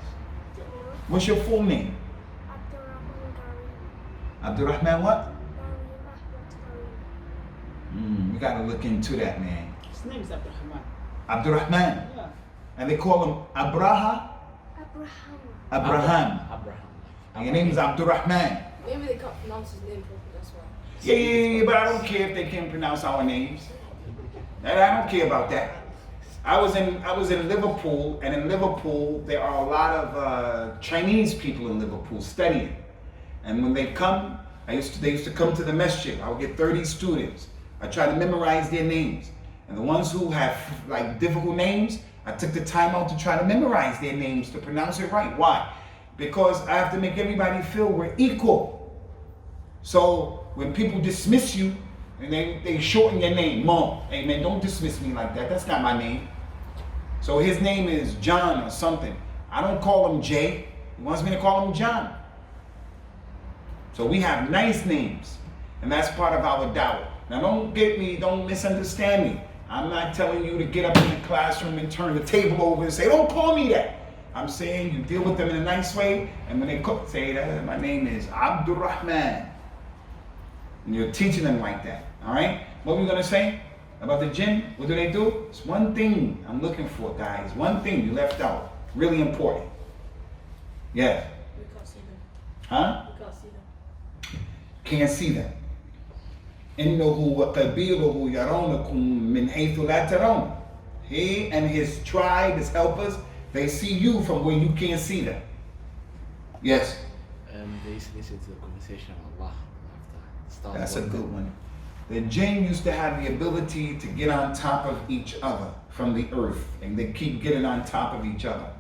Speaker 5: You know?
Speaker 1: What's your full name?
Speaker 5: Abdurrahman Karim.
Speaker 1: Abdurrahman what?
Speaker 5: Karim Ahmad Karim.
Speaker 1: We gotta look into that, man.
Speaker 4: His name is Abdurrahman.
Speaker 1: Abdurrahman.
Speaker 4: Yeah.
Speaker 1: And they call him Abraha?
Speaker 5: Abraham.
Speaker 1: Abraham.
Speaker 2: Abraham.
Speaker 1: And your name is Abdurrahman.
Speaker 5: Maybe they can't pronounce his name properly, that's why.
Speaker 1: Yeah, but I don't care if they can't pronounce our names. And I don't care about that. I was in Liverpool, and in Liverpool there are a lot of Chinese people in Liverpool studying. And when they come, they used to come to the masjid. I would get 30 students. I try to memorize their names. And the ones who have like difficult names, I took the time out to try to memorize their names to pronounce it right. Why? Because I have to make everybody feel we're equal. So when people dismiss you and they shorten your name, Mo, hey man, don't dismiss me like that. That's not my name. So his name is John or something. I don't call him Jay. He wants me to call him John. So we have nice names, and that's part of our da'wah. Now don't misunderstand me. I'm not telling you to get up in the classroom and turn the table over and say, don't call me that. I'm saying you deal with them in a nice way, and when they cook, say that my name is Abdul Rahman. And you're teaching them like that. All right? What were we gonna say about the jinn? What do? It's one thing I'm looking for, guys. One thing you left out. Really important. Yeah.
Speaker 5: We can't see them.
Speaker 1: Huh?
Speaker 5: We can't see them.
Speaker 1: Can't see them. إِنَّهُ وَقَبِيلُهُ يَرَوْنَكُمْ مِنْ حَيْثُ لَا تَرَوْنَ. He and his tribe, his helpers, they see you from where you can't see them. Yes?
Speaker 2: They used to listen to the conversation of Allah after start.
Speaker 1: That's a good one. The jinn used to have the ability to get on top of each other from the earth, and they keep getting on top of each other.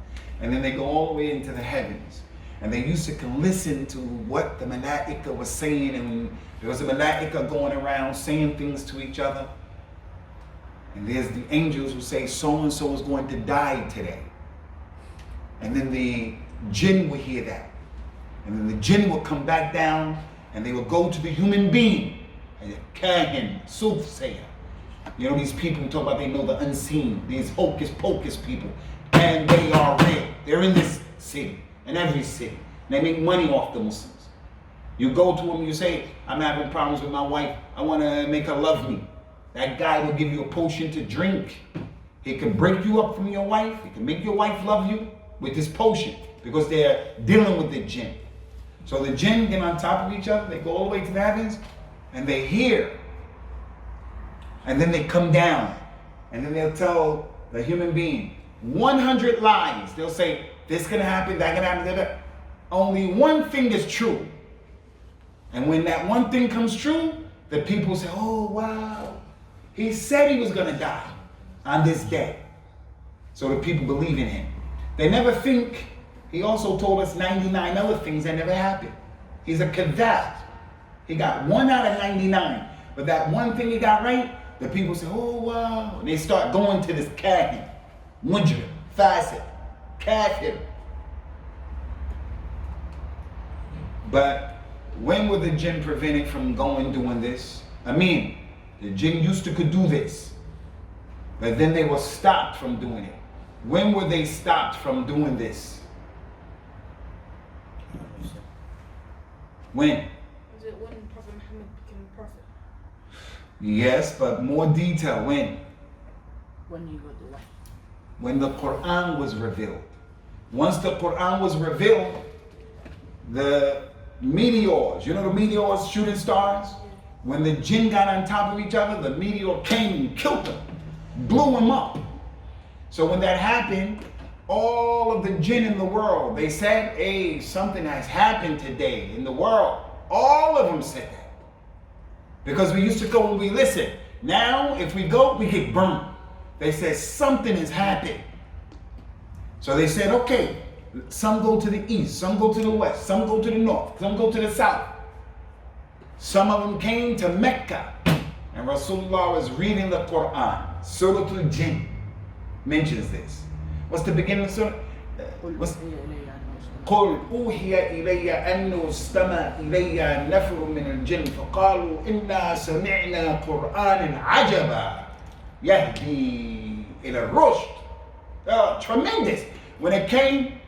Speaker 1: And then they go all the way into the heavens. And they used to listen to what the malaika was saying, and there was a malaika going around saying things to each other. And there's the angels who say so-and-so is going to die today. And then the jinn will hear that. And then the jinn will come back down and they will go to the human being. And kahin, soothsayer. You know, these people who talk about they know the unseen, these hocus pocus people. And they are real. They're in this city, in every city. They make money off the Muslims. You go to them, you say, I'm having problems with my wife. I want to make her love me. That guy will give you a potion to drink. He can break you up from your wife. He can make your wife love you with this potion because they're dealing with the jinn. So the jinn get on top of each other. They go all the way to the heavens and they hear. And then they come down and then they'll tell the human being 100 lies. They'll say, this can happen, that can happen, that. Only one thing is true. And when that one thing comes true, the people say, oh, wow. He said he was going to die on this day. So the people believe in him. They never think, he also told us 99 other things that never happened. He's a kadhab. He got 1 out of 99. But that one thing he got right, the people say, oh, wow. And they start going to this kahin, mujrim, fasik, kafir. But when were the jinn prevented from doing this? I mean, the jinn used to could do this, but then they were stopped from doing it. When were they stopped from doing this? When?
Speaker 5: Was it when Prophet Muhammad became a prophet?
Speaker 1: Yes, but more detail. When?
Speaker 4: When you got the light.
Speaker 1: When the Quran was revealed. Once the Quran was revealed, the meteors, you know the meteors, shooting stars? When the jinn got on top of each other, the meteor came and killed them, blew them up. So when that happened, all of the jinn in the world, they said, hey, something has happened today in the world. All of them said that. Because we used to go and we listen. Now, if we go, we get burned. They said something has happened. So they said, okay, some go to the east, some go to the west, some go to the north, some go to the south. Some of them came to Mecca, and Rasulullah was reading the Quran. Surah Al-Jinn mentions this. What's the beginning of the surah? قل أوحي إلي أنه استمع إلي نفر من الجن فقالوا إنا سمعنا قرآنا عجبا يهدي إلى الرشد. Tremendous. When it came,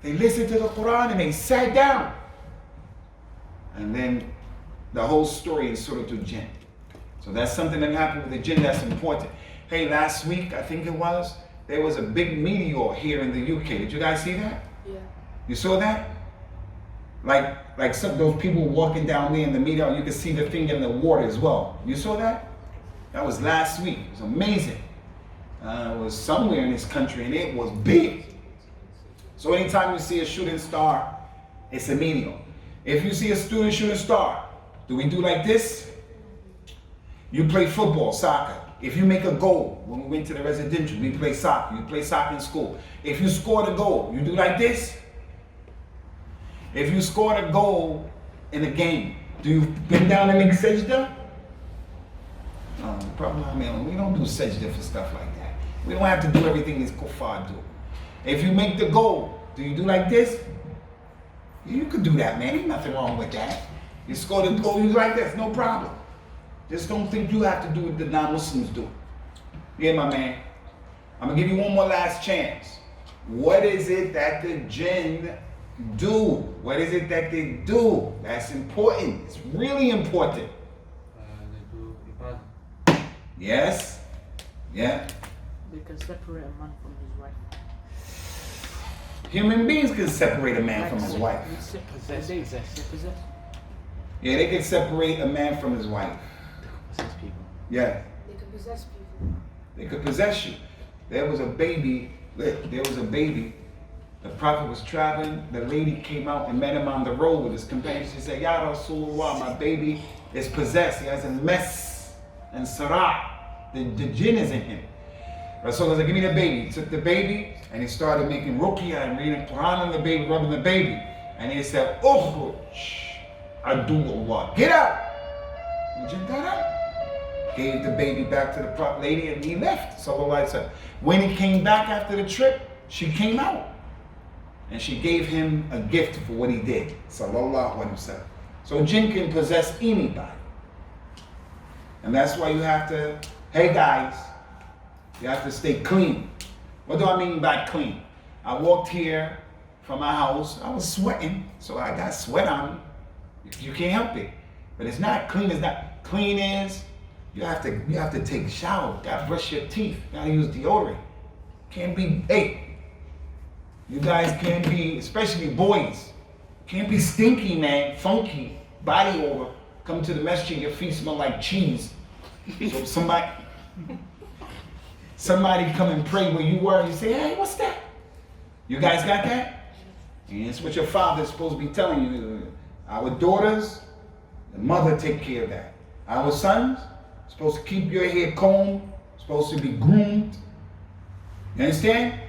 Speaker 1: they listened to the Quran and they sat down. And then the whole story in Surah Al-Jinn. So that's something that happened with the jinn that's important. Hey, last week, I think it was, there was a big meteor here in the UK. Did you guys see that?
Speaker 5: Yeah.
Speaker 1: You saw that? Like some those people walking down there in the meteor, you could see the thing in the water as well. You saw that? That was last week. It was amazing. It was somewhere in this country and it was big. So anytime you see a shooting star, it's a meteor. If you see a shooting star, do we do like this? You play football, soccer. If you make a goal, when we went to the residential, we play soccer. You play soccer in school. If you scored a goal, you do like this? If you scored a goal in a game, do you bend down and make sajda? We don't do sajda for stuff like that. We don't have to do everything these kuffar do. If you make the goal, do you do like this? You could do that, man. Ain't nothing wrong with that. You scored a goal, you do like this, no problem. Just don't think you have to do what the non-Muslims do. Yeah, my man. I'm going to give you one more last chance. What is it that the jinn do? What is it that they do? That's important. It's really important.
Speaker 3: They do ibadah.
Speaker 1: Yes? Yeah?
Speaker 4: They can separate a man from his wife.
Speaker 1: Human beings can separate a man from his wife.
Speaker 2: Possess.
Speaker 1: Yeah, they can separate a man from his wife. Yeah.
Speaker 5: They can possess people.
Speaker 1: They could possess you. There was a baby. The Prophet was traveling. The lady came out and met him on the road with his companions. She said, Ya Rasulullah, my baby is possessed. He has a mess and sarah. The jinn is in him. Rasulullah said, give me the baby. He took the baby and he started making ruqyah and reading Quran on the baby, rubbing the baby. And he said, Ukhruj, Adulullah. Get out. The jinn got out. Gave the baby back to the Prophet lady and he left. Sallallahu Alaihi Wasallam. When he came back after the trip, she came out. And she gave him a gift for what he did. Sallallahu Alaihi Wasallam. So jinn can possess anybody. And that's why you have to, hey guys, you have to stay clean. What do I mean by clean? I walked here from my house. I was sweating, so I got sweat on me. You can't help it. But it's not clean. It's not clean is you have to take a shower. You gotta brush your teeth. You gotta use deodorant. Can't be, hey, you guys can't be, especially boys, can't be stinky, man, funky, body odor. Come to the masjid, your feet smell like cheese. So somebody come and pray where you were, and you say, hey, what's that? You guys got that? And it's what your father's supposed to be telling you. Our daughters, the mother take care of that. Our sons, supposed to keep your hair combed, supposed to be groomed. You understand?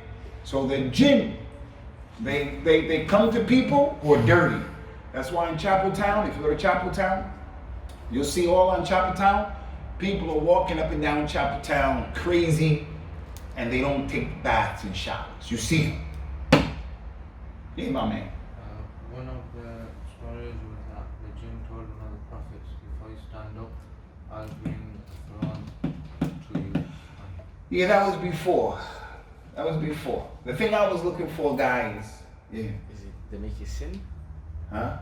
Speaker 1: So the jinn, they come to people who are dirty. That's why in Chapel Town, if you go to Chapel Town, you'll see all on Chapel Town, people are walking up and down Chapel Town crazy and they don't take baths and showers. You see them. Yeah, my man.
Speaker 3: One of the stories was that the jinn told one of the prophets, before you stand up, I'll bring the Quran to you.
Speaker 1: Yeah, that was before. That was before. The thing I was looking for, guys. Yeah.
Speaker 2: Is it they make you sin?
Speaker 1: Huh?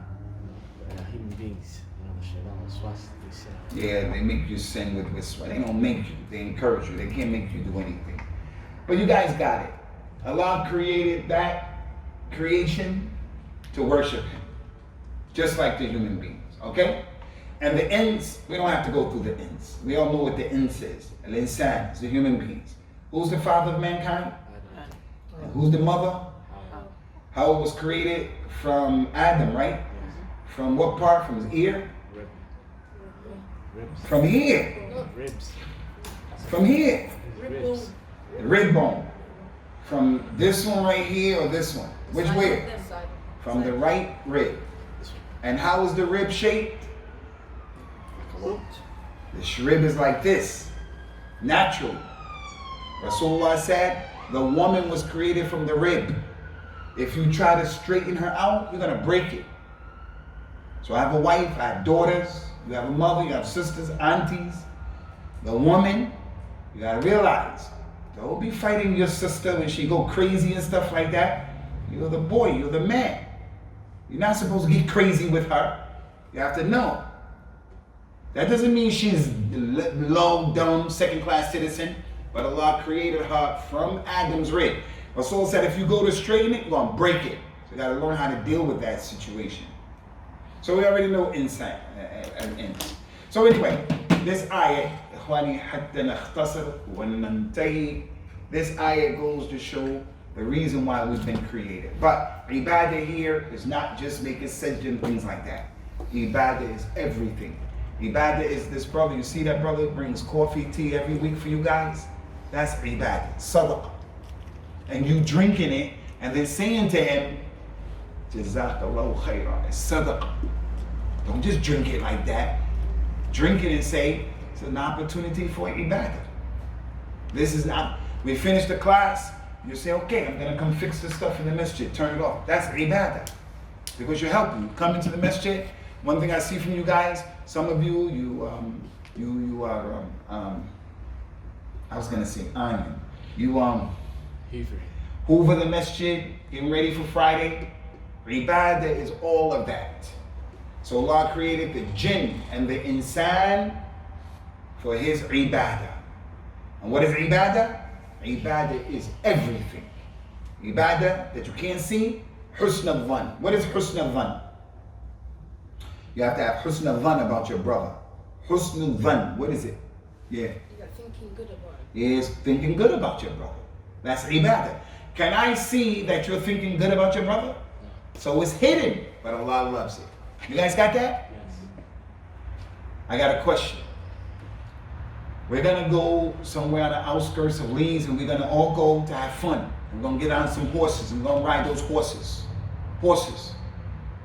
Speaker 2: Human beings. You know, the Shaitan was fast, they say.
Speaker 1: Yeah, they make you sin with sweat. They don't make you. They encourage you. They can't make you do anything. But you guys got it. Allah created that creation to worship Him. Just like the human beings. Okay? And the ends, we don't have to go through the ends. We all know what the ends is. Al-insan is the human beings. Who's the father of mankind? And who's the mother? Hawa was created from Adam, right? From what part? From his ear?
Speaker 2: Ribs.
Speaker 1: From here.
Speaker 2: Ribs.
Speaker 1: From here.
Speaker 2: Ribs.
Speaker 1: The rib bone. From this one right here or this one? Which way? From the right rib. And how is the rib shaped? The rib is like this. Naturally. Rasulullah said, the woman was created from the rib. If you try to straighten her out, you're going to break it. So I have a wife, I have daughters, you have a mother, you have sisters, aunties. The woman, you got to realize, don't be fighting your sister when she go crazy and stuff like that. You're the boy, you're the man. You're not supposed to get crazy with her. You have to know. That doesn't mean she's low, dumb, second-class citizen. But Allah created her from Adam's rib. Rasul said if you go to straighten it, you're going to break it. So you got to learn how to deal with that situation. So we already know insight and ends. So anyway, this ayah, this ayah goes to show the reason why we've been created. But ibadah here is not just making sajda and things like that. Ibadah is everything. Ibadah is this brother. You see that brother brings coffee, tea every week for you guys? That's ibadah, sadaqah. And you drinking it and then saying to him, Jazakallahu khairah, it's sadaqah. Don't just drink it like that. Drink it and say, it's an opportunity for ibadah. This is not, we finish the class, you say, okay, I'm going to come fix this stuff in the masjid, turn it off. That's ibadah. Because you're helping. You come into the masjid. One thing I see from you guys, some of you, you are, I was going to say iron. You hoover the masjid, getting ready for Friday. Ibadah is all of that. So Allah created the jinn and the insan for His ibadah. And what is ibadah? Ibadah is everything. Ibadah that you can't see, husn al-dhan. What is husn al-dhan? You have to have husn al-dhan about your brother. Husn al-dhan, what is it? Yeah.
Speaker 5: You're thinking good about it.
Speaker 1: Is thinking good about your brother. That's ibadah. Can I see that you're thinking good about your brother? So it's hidden, but Allah loves it. You guys got that?
Speaker 2: Yes.
Speaker 1: I got a question. We're gonna go somewhere on the outskirts of Leeds and we're gonna all go to have fun. We're gonna get on some horses and we're gonna ride those horses. Horses.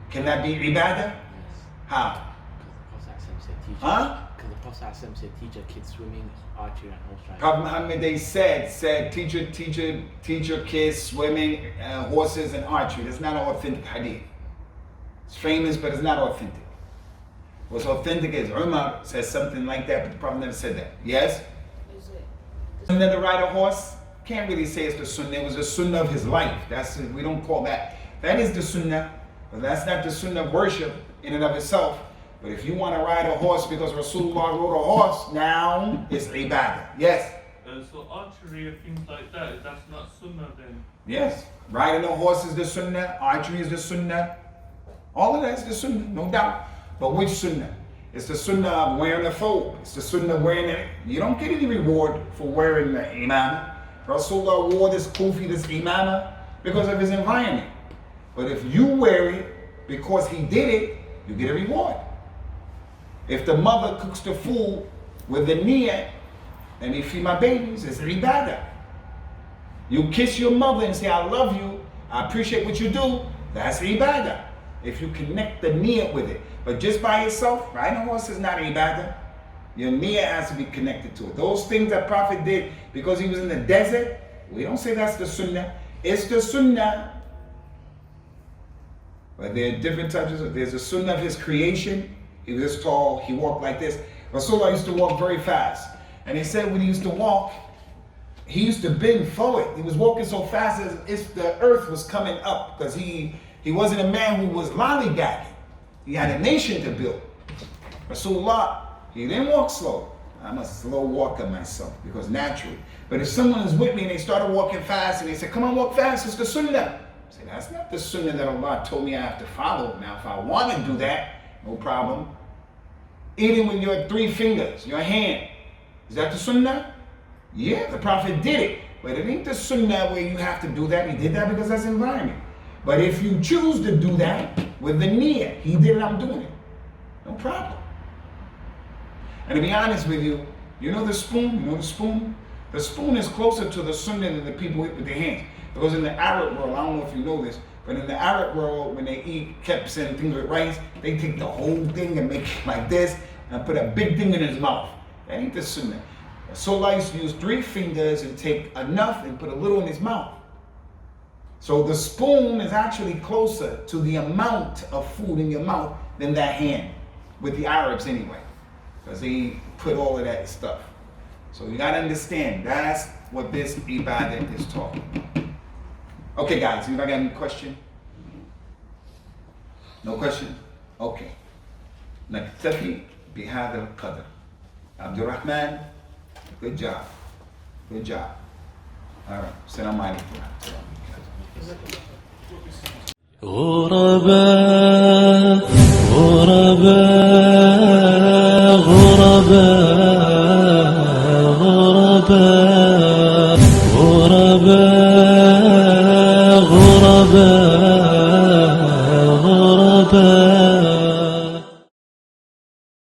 Speaker 1: Can that be ibadah?
Speaker 2: Yes.
Speaker 1: How?
Speaker 2: Because the Prophet said teach.
Speaker 1: Huh?
Speaker 2: Because the Prophet said teach your kids swimming, archery, and horse riding.
Speaker 1: Prophet Muhammad, they said teach your kids swimming, horses and archery. That's not an authentic hadith. It's famous, but it's not authentic. What's authentic is Umar says something like that, but the Prophet never said that. Yes?
Speaker 5: Is it?
Speaker 1: Sunnah to ride a horse? Can't really say it's the sunnah. It was the sunnah of his life. We don't call that. That is the sunnah, but that's not the sunnah of worship in and of itself. But if you want to ride a horse because Rasulullah rode a horse, now it's ibadah. Yes?
Speaker 6: So archery and things like that, that's not sunnah then?
Speaker 1: Yes. Riding a horse is the sunnah. Archery is the sunnah. All of that is the sunnah, no doubt. But which sunnah? It's the sunnah of wearing a thobe. It's the sunnah of wearing it. You don't get any reward for wearing the imamah. Rasulullah wore this kufi, this imamah, because of his environment. But if you wear it because he did it, you get a reward. If the mother cooks the food with the niyyah, and you feed my babies, it's ibadah. You kiss your mother and say, I love you, I appreciate what you do, that's ibadah. If you connect the niyyah with it. But just by yourself, riding a horse is not ibadah. Your niyyah has to be connected to it. Those things that Prophet did because he was in the desert, we don't say that's the sunnah. It's the sunnah. But there are different types of, there's a sunnah of his creation. He was this tall, he walked like this. Rasulullah used to walk very fast. And he said when he used to walk, he used to bend forward. He was walking so fast as if the earth was coming up, because he wasn't a man who was lollygagging. He had a nation to build. Rasulullah, he didn't walk slow. I'm a slow walker myself, because naturally. But if someone is with me and they started walking fast and they said, come on, walk fast, it's the sunnah. I say, that's not the sunnah that Allah told me I have to follow. Now, if I want to do that, no problem. Eating with your 3 fingers, your hand. Is that the sunnah? Yeah, the Prophet did it. But it ain't the sunnah where you have to do that. He did that because that's environment. But if you choose to do that with the niyyah, he did it, I'm doing it. No problem. And to be honest with you, you know the spoon? You know the spoon? The spoon is closer to the sunnah than the people eat with their hands. Because in the Arab world, I don't know if you know this, but in the Arab world, when they eat keps and things with rice, they take the whole thing and make it like this and put a big thing in his mouth. That ain't the sunnah. So I used to use 3 fingers and take enough and put a little in his mouth. So the spoon is actually closer to the amount of food in your mouth than that hand, with the Arabs anyway, because they put all of that stuff. So you gotta understand, that's what this ibadah is talking about. Okay guys, anybody got any question? No question? Okay. نكتفي بهذا القدر. عبد الرحمن, good job. Good job. All right. Assalamu alaikum.
Speaker 7: غرباء غرباء غرباء